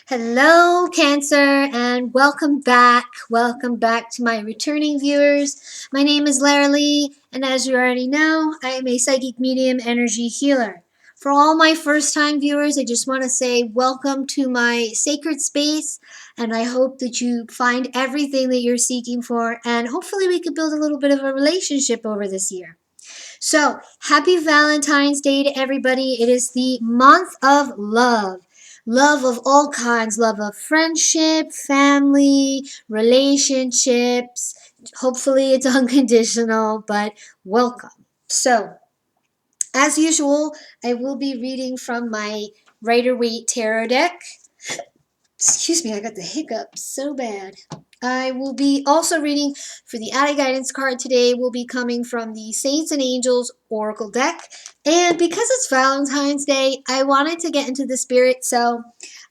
Hello, Cancer, and welcome back. Welcome back to my returning viewers. My name is Lara, and as you already know, I am a psychic medium energy healer. For all my first-time viewers, I just want to say welcome to my sacred space, and I hope that you find everything that you're seeking for, and hopefully we could build a little bit of a relationship over this year. So, happy Valentine's Day to everybody. It is the month of love. Love of all kinds, love of friendship, family, relationships. Hopefully it's unconditional, but welcome. So, as usual, I will be reading from my Rider-Waite Tarot deck. Excuse me, I got the hiccups so bad. I will be also reading for the added guidance card today. Will be coming from the Saints and Angels Oracle deck. And because it's Valentine's Day, I wanted to get into the spirit. So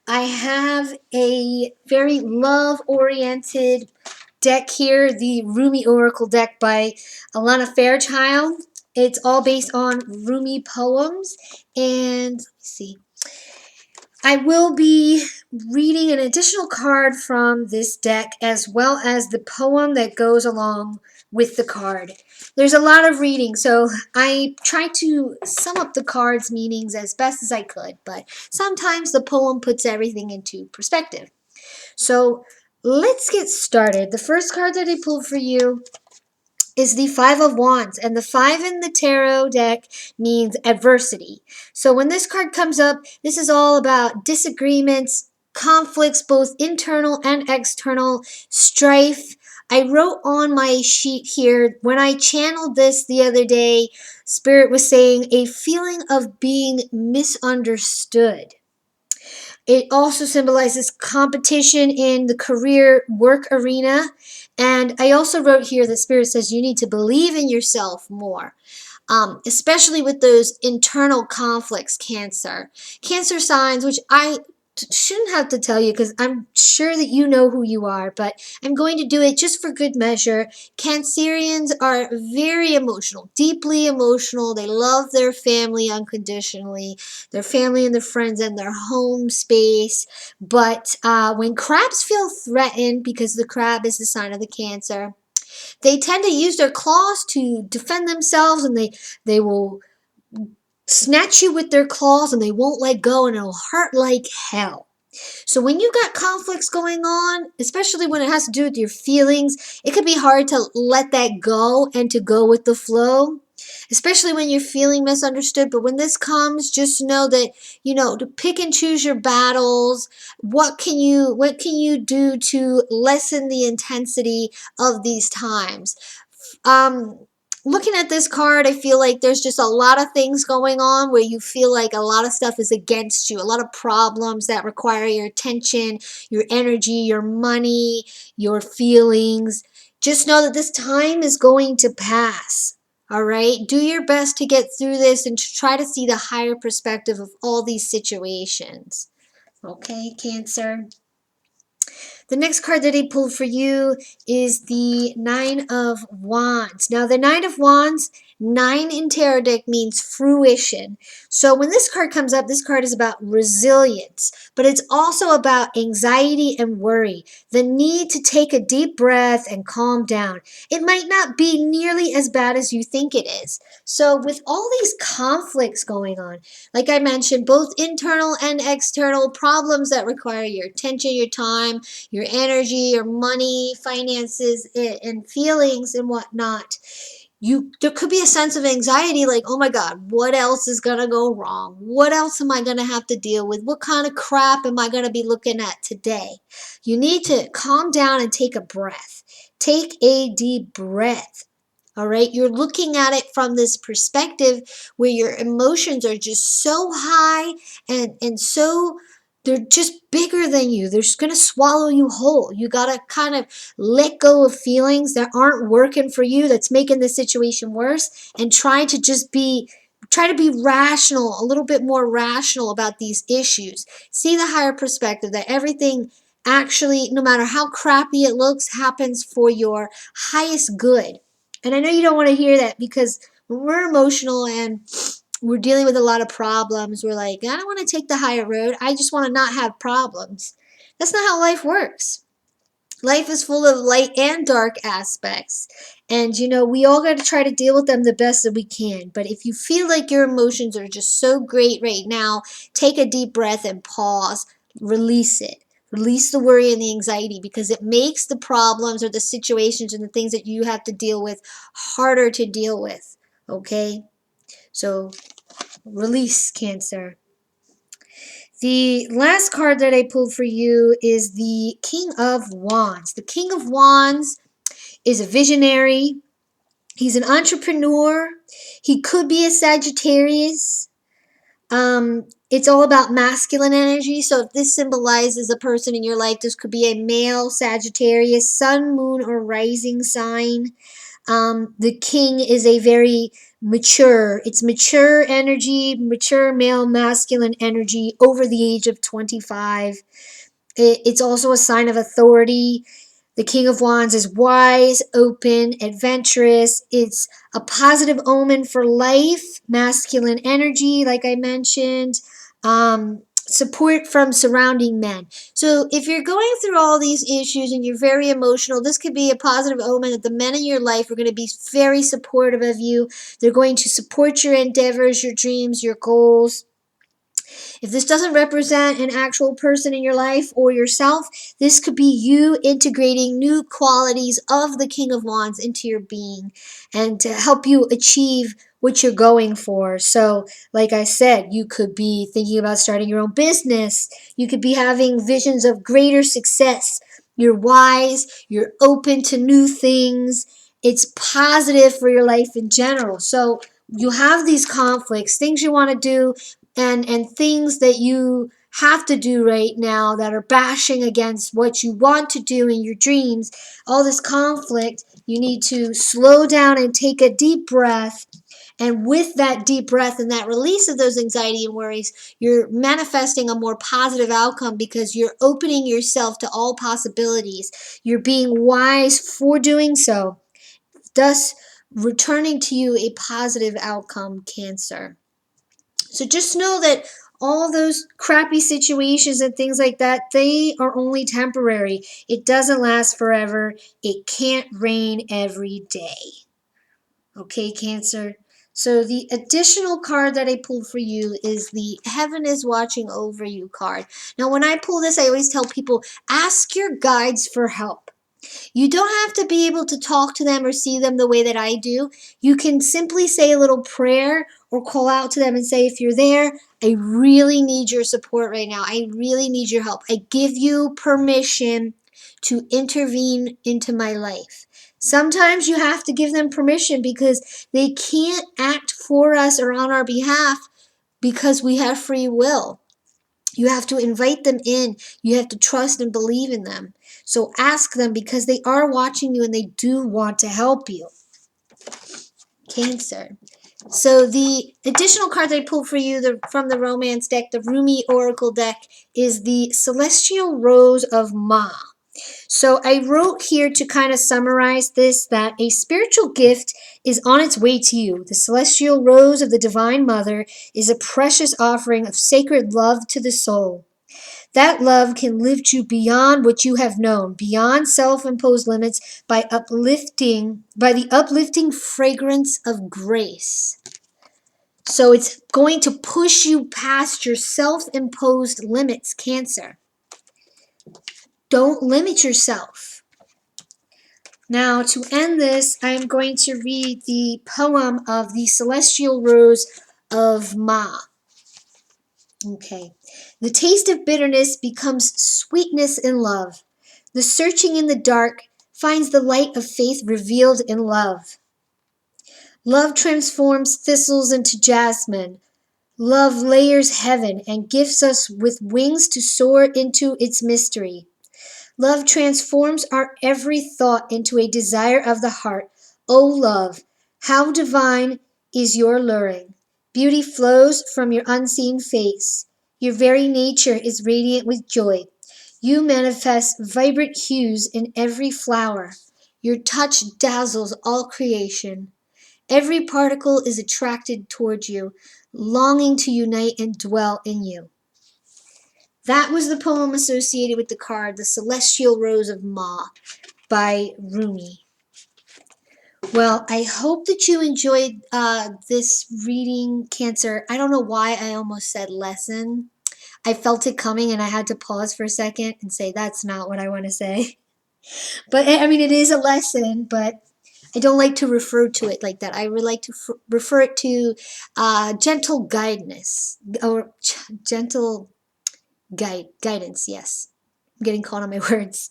I have a very love-oriented deck here, the Rumi Oracle deck by Alana Fairchild. It's all based on Rumi poems. And let's see. I will be reading an additional card from this deck as well as the poem that goes along with the card. There's a lot of reading, so I tried to sum up the card's meanings as best as I could, but sometimes the poem puts everything into perspective. So let's get started. The first card that I pulled for you is the Five of Wands, and the 5 in the tarot deck means adversity. So when this card comes up, this is all about disagreements, conflicts, both internal and external, strife. I wrote on my sheet here, when I channeled this the other day, Spirit was saying a feeling of being misunderstood. It also symbolizes competition in the career work arena. And I also wrote here that Spirit says you need to believe in yourself more. Especially with those internal conflicts, Cancer. Cancer signs, which I shouldn't have to tell you because I'm sure that you know who you are, but I'm going to do it just for good measure. Cancerians are very emotional, deeply emotional. They love their family unconditionally, their family and their friends and their home space. But when crabs feel threatened, because the crab is the sign of the Cancer, they tend to use their claws to defend themselves, and they will snatch you with their claws and they won't let go, and it'll hurt like hell. So when you got conflicts going on, especially when it has to do with your feelings, it could be hard to let that go and to go with the flow, especially when you're feeling misunderstood. But when this comes, just know that, to pick and choose your battles. What can you do to lessen the intensity of these times? Looking at this card, I feel like there's just a lot of things going on where you feel like a lot of stuff is against you, a lot of problems that require your attention, your energy, your money, your feelings. Just know that this time is going to pass. All right? Do your best to get through this and to try to see the higher perspective of all these situations. Okay, Cancer? The next card that I pulled for you is the Nine of Wands. Now, the Nine of Wands, 9 in tarot deck means fruition. So when this card comes up, this card is about resilience, but it's also about anxiety and worry, the need to take a deep breath and calm down. It might not be nearly as bad as you think it is. So with all these conflicts going on, like I mentioned, both internal and external problems that require your attention, your time, your energy, your money, finances, and feelings and whatnot, there could be a sense of anxiety like, oh my God, what else is going to go wrong? What else am I going to have to deal with? What kind of crap am I going to be looking at today? You need to calm down and take a breath. Take a deep breath. All right, you're looking at it from this perspective where your emotions are just so high and so they're just bigger than you. They're just going to swallow you whole. You got to kind of let go of feelings that aren't working for you, that's making the situation worse, and try to be rational, a little bit more rational about these issues. See the higher perspective that everything actually, no matter how crappy it looks, happens for your highest good. And I know you don't want to hear that because when we're emotional and we're dealing with a lot of problems, we're like, I don't want to take the higher road. I just want to not have problems. That's not how life works. Life is full of light and dark aspects. And we all got to try to deal with them the best that we can. But if you feel like your emotions are just so great right now, take a deep breath and pause. Release it. Release the worry and the anxiety, because it makes the problems or the situations and the things that you have to deal with harder to deal with. Okay? So release, Cancer. The last card that I pulled for you is the King of Wands. The King of Wands is a visionary. He's an entrepreneur. He could be a Sagittarius. It's all about masculine energy. So if this symbolizes a person in your life, this could be a male Sagittarius, sun, moon, or rising sign. The king is a very it's mature energy, mature male masculine energy over the age of 25. It's also a sign of authority. The King of Wands is wise, open, adventurous. It's a positive omen for life, masculine energy, like I mentioned. Support from surrounding men. So if you're going through all these issues and you're very emotional, this could be a positive omen that the men in your life are going to be very supportive of you. They're going to support your endeavors, your dreams, your goals. If this doesn't represent an actual person in your life or yourself, this could be you integrating new qualities of the King of Wands into your being and to help you achieve what you're going for. So, like I said, you could be thinking about starting your own business. You could be having visions of greater success. You're wise, you're open to new things. It's positive for your life in general. So, you have these conflicts, things you want to do, and things that you have to do right now that are bashing against what you want to do in your dreams. All this conflict, you need to slow down and take a deep breath. And with that deep breath and that release of those anxiety and worries, you're manifesting a more positive outcome because you're opening yourself to all possibilities. You're being wise for doing so, thus returning to you a positive outcome, Cancer. So just know that all those crappy situations and things like that, they are only temporary. It doesn't last forever. It can't rain every day. Okay, Cancer? So the additional card that I pulled for you is the Heaven is Watching Over You card. Now, when I pull this, I always tell people, ask your guides for help. You don't have to be able to talk to them or see them the way that I do. You can simply say a little prayer or call out to them and say, if you're there, I really need your support right now. I really need your help. I give you permission to intervene into my life. Sometimes you have to give them permission because they can't act for us or on our behalf because we have free will. You have to invite them in. You have to trust and believe in them. So ask them because they are watching you and they do want to help you. Cancer. So the additional card that I pulled for you from the romance deck, the Rumi Oracle deck, is the Celestial Rose of Ma. So I wrote here to kind of summarize this, that a spiritual gift is on its way to you. The celestial rose of the Divine Mother is a precious offering of sacred love to the soul. That love can lift you beyond what you have known, beyond self-imposed limits by the uplifting fragrance of grace. So it's going to push you past your self-imposed limits, Cancer. Don't limit yourself. Now, to end this, I'm going to read the poem of the Celestial Rose of Ma. Okay. The taste of bitterness becomes sweetness in love. The searching in the dark finds the light of faith revealed in love. Love transforms thistles into jasmine. Love layers heaven and gifts us with wings to soar into its mystery. Love transforms our every thought into a desire of the heart. O love, how divine is your luring. Beauty flows from your unseen face. Your very nature is radiant with joy. You manifest vibrant hues in every flower. Your touch dazzles all creation. Every particle is attracted toward you, longing to unite and dwell in you. That was the poem associated with the card, The Celestial Rose of Ma by Rumi. Well, I hope that you enjoyed this reading, Cancer. I don't know why I almost said lesson. I felt it coming and I had to pause for a second and say, that's not what I want to say. But I mean, it is a lesson, but I don't like to refer to it like that. I would like to refer it to gentle guidance or gentle guidance. Yes, I'm getting caught on my words.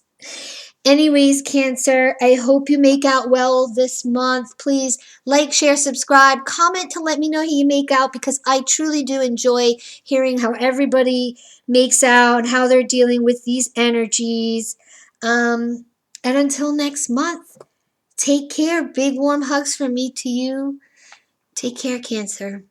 Anyways, Cancer, I hope you make out well this month. Please like, share, subscribe, comment to let me know how you make out, because I truly do enjoy hearing how everybody makes out and how they're dealing with these energies. And until next month, take care. Big warm hugs from me to you. Take care, Cancer.